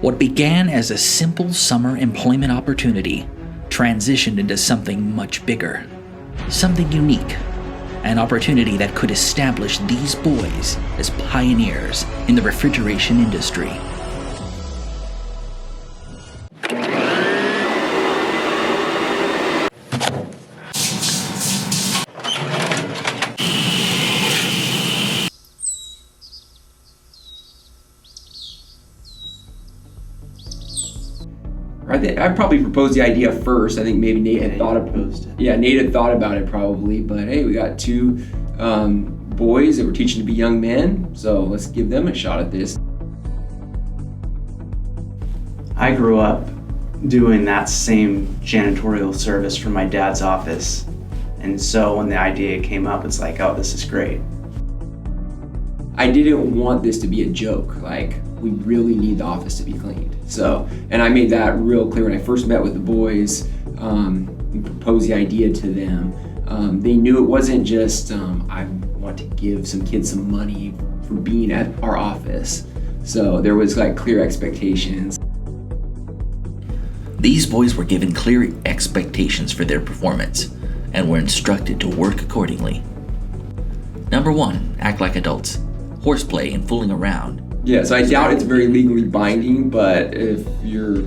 What began as a simple summer employment opportunity transitioned into something much bigger, something unique, an opportunity that could establish these boys as pioneers in the refrigeration industry. I'd probably proposed the idea first. I think maybe Nate had thought about it probably. But hey, we got two boys that we're teaching to be young men, so let's give them a shot at this. I grew up doing that same janitorial service from my dad's office, and so when the idea came up, it's like, oh, this is great. I didn't want this to be a joke. Like, we really need the office to be cleaned. So, and I made that real clear when I first met with the boys, and proposed the idea to them. They knew it wasn't just, I want to give some kids some money for being at our office. So there was like clear expectations. These boys were given clear expectations for their performance and were instructed to work accordingly. Number 1, act like adults. Horseplay and fooling around. Yeah, so I doubt it's very legally binding, but if your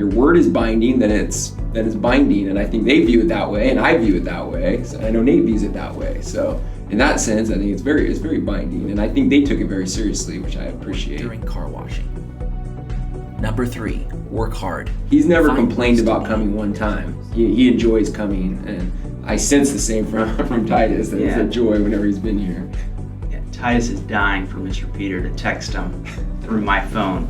word is binding, then it's binding, and I think they view it that way, and I view it that way. So I know Nate views it that way. So in that sense, I think it's very binding, and I think they took it very seriously, which I appreciate. During car washing. Number 3, work hard. He's never complained about coming one time. He enjoys coming, and I sense the same from Titus. That it's a joy whenever he's been here. Titus is dying for Mr. Peter to text him through my phone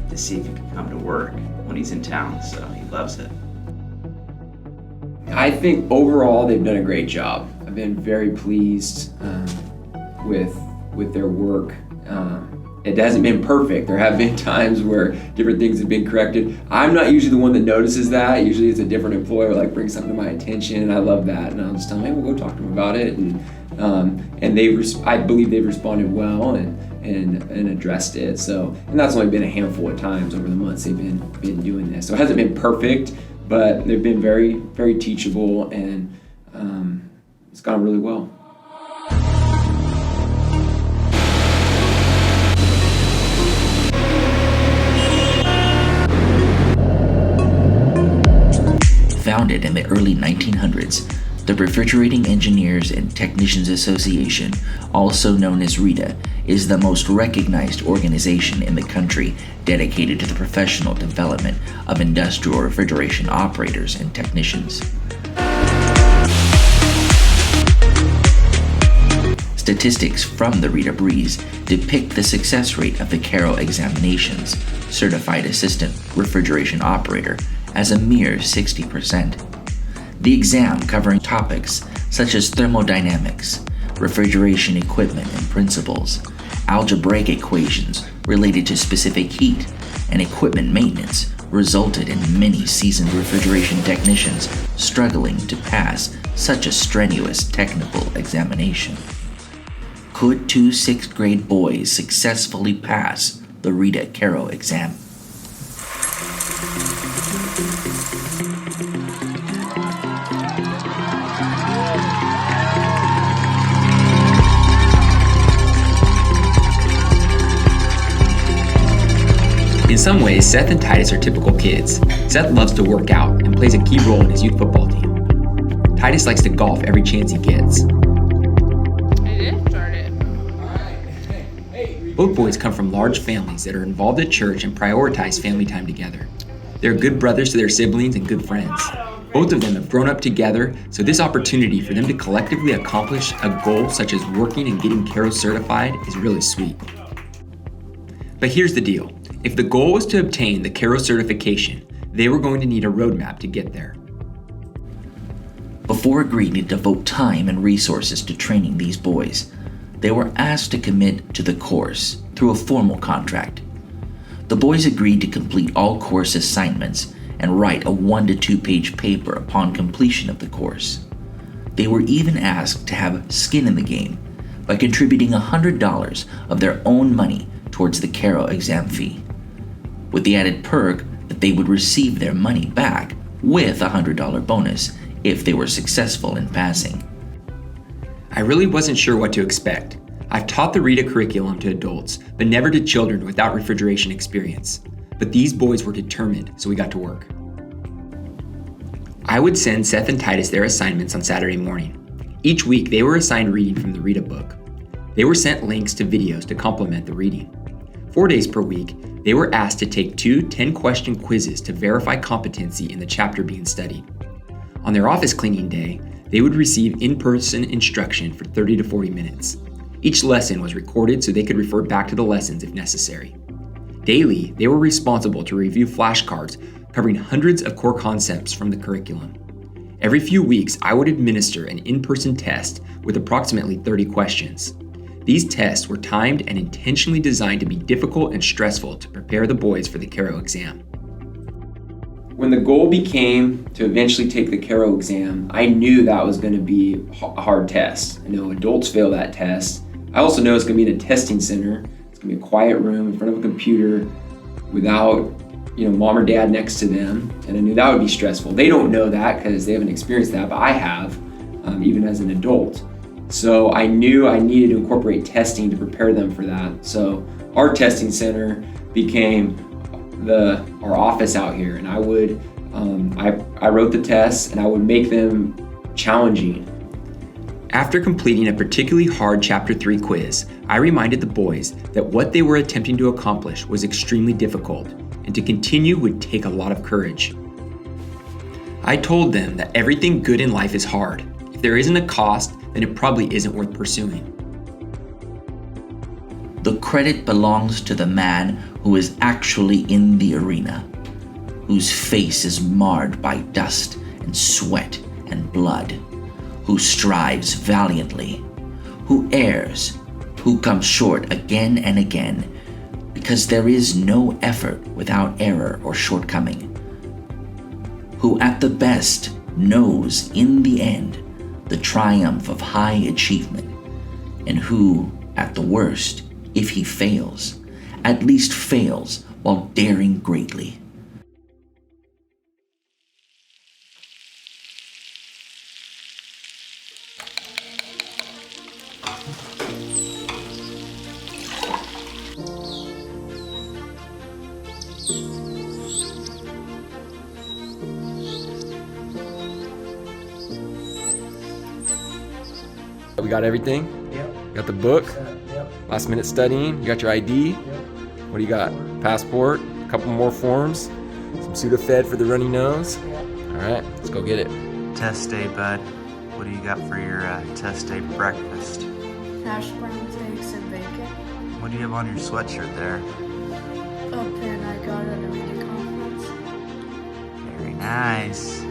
to see if he can come to work when he's in town, so he loves it. I think overall they've done a great job. I've been very pleased with their work. It hasn't been perfect. There have been times where different things have been corrected. I'm not usually the one that notices that. Usually it's a different employer like brings something to my attention, and I love that. And I'll just tell them, hey, we'll go talk to them about it. And I believe they've responded well and addressed it. So, and that's only been a handful of times over the months they've been doing this. So it hasn't been perfect, but they've been very teachable, and it's gone really well. Founded in the early 1900s, the Refrigerating Engineers and Technicians Association, also known as RETA, is the most recognized organization in the country dedicated to the professional development of industrial refrigeration operators and technicians. Statistics from the RETA Breeze depict the success rate of the CARO examinations, Certified Assistant Refrigeration Operator, as a mere 60%. The exam, covering topics such as thermodynamics, refrigeration equipment and principles, algebraic equations related to specific heat, and equipment maintenance, resulted in many seasoned refrigeration technicians struggling to pass such a strenuous technical examination. Could 2 6th grade boys successfully pass the RETA CARO exam? In some ways, Seth and Titus are typical kids. Seth loves to work out and plays a key role in his youth football team. Titus likes to golf every chance he gets. Both boys come from large families that are involved at church and prioritize family time together. They're good brothers to their siblings and good friends. Both of them have grown up together, so this opportunity for them to collectively accomplish a goal such as working and getting CARO certified is really sweet. But here's the deal. If the goal was to obtain the CARO certification, they were going to need a roadmap to get there. Before agreeing to devote time and resources to training these boys, they were asked to commit to the course through a formal contract. The boys agreed to complete all course assignments and write a 1 to 2 page paper upon completion of the course. They were even asked to have skin in the game by contributing $100 of their own money towards the CARO exam fee. with the added perk that they would receive their money back with a $100 bonus if they were successful in passing. I really wasn't sure what to expect. I've taught the RETA curriculum to adults, but never to children without refrigeration experience. But these boys were determined, so we got to work. I would send Seth and Titus their assignments on Saturday morning. Each week, they were assigned reading from the RETA book. They were sent links to videos to complement the reading. 4 days per week, they were asked to take 2 10-question quizzes to verify competency in the chapter being studied. On their office cleaning day, they would receive in-person instruction for 30 to 40 minutes. Each lesson was recorded so they could refer back to the lessons if necessary. Daily, they were responsible to review flashcards covering hundreds of core concepts from the curriculum. Every few weeks, I would administer an in-person test with approximately 30 questions. These tests were timed and intentionally designed to be difficult and stressful to prepare the boys for the CARO exam. When the goal became to eventually take the CARO exam, I knew that was going to be a hard test. I know adults fail that test. I also know it's going to be in a testing center. It's going to be a quiet room in front of a computer without, mom or dad next to them. And I knew that would be stressful. They don't know that because they haven't experienced that, but I have, even as an adult. So I knew I needed to incorporate testing to prepare them for that. So our testing center became our office out here, and I would I wrote the tests and I would make them challenging. After completing a particularly hard Chapter 3 quiz, I reminded the boys that what they were attempting to accomplish was extremely difficult, and to continue would take a lot of courage. I told them that everything good in life is hard. If there isn't a cost, then it probably isn't worth pursuing. The credit belongs to the man who is actually in the arena, whose face is marred by dust and sweat and blood, who strives valiantly, who errs, who comes short again and again, because there is no effort without error or shortcoming, who at the best knows in the end the triumph of high achievement, and who, at the worst, if he fails, at least fails while daring greatly. We got everything? Yep. Got the book? Yep. Last minute studying? You got your ID? Yep. What do you got? Passport? A couple more forms? Some Sudafed for the runny nose? Yep. Alright, let's go get it. Test day, bud. What do you got for your test day breakfast? Hash browns, eggs, and bacon. What do you have on your sweatshirt there? A pen I got at a RETA conference. Very nice.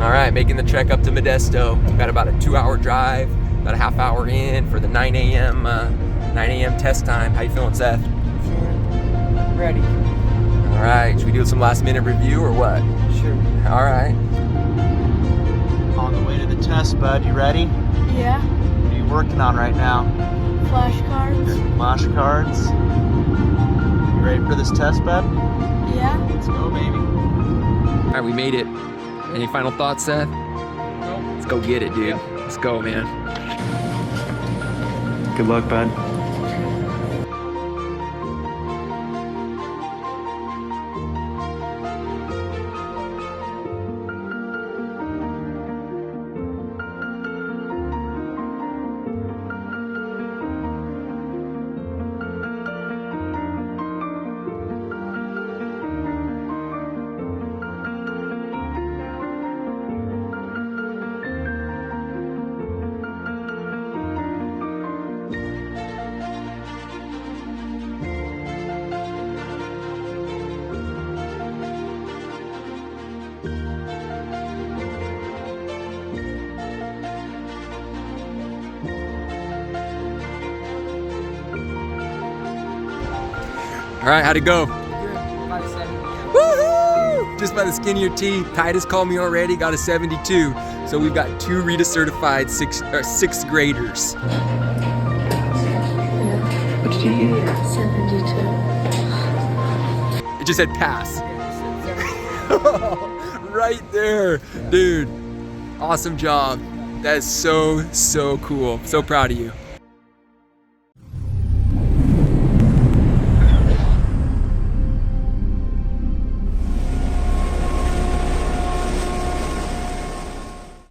Alright, making the trek up to Modesto. Got about a 2-hour drive, about a half hour in for the 9 a.m. test time. How you feeling, Seth? Ready. Alright, should we do some last minute review or what? Sure. Alright. On the way to the test, bud. You ready? Yeah. What are you working on right now? Flashcards. Flashcards. You ready for this test, bud? Yeah. Let's go, baby. Alright, we made it. Any final thoughts, Seth? Let's go get it, dude. Let's go, man. Good luck, bud. All right, how'd it go? Good. About a 7. Woohoo! Just by the skin of your teeth. Titus called me already, got a 72. So we've got 2 RETA certified sixth graders. Yeah. What did you get? 72. It just said pass. Yeah, so Right there, dude. Awesome job. That is so cool. So proud of you.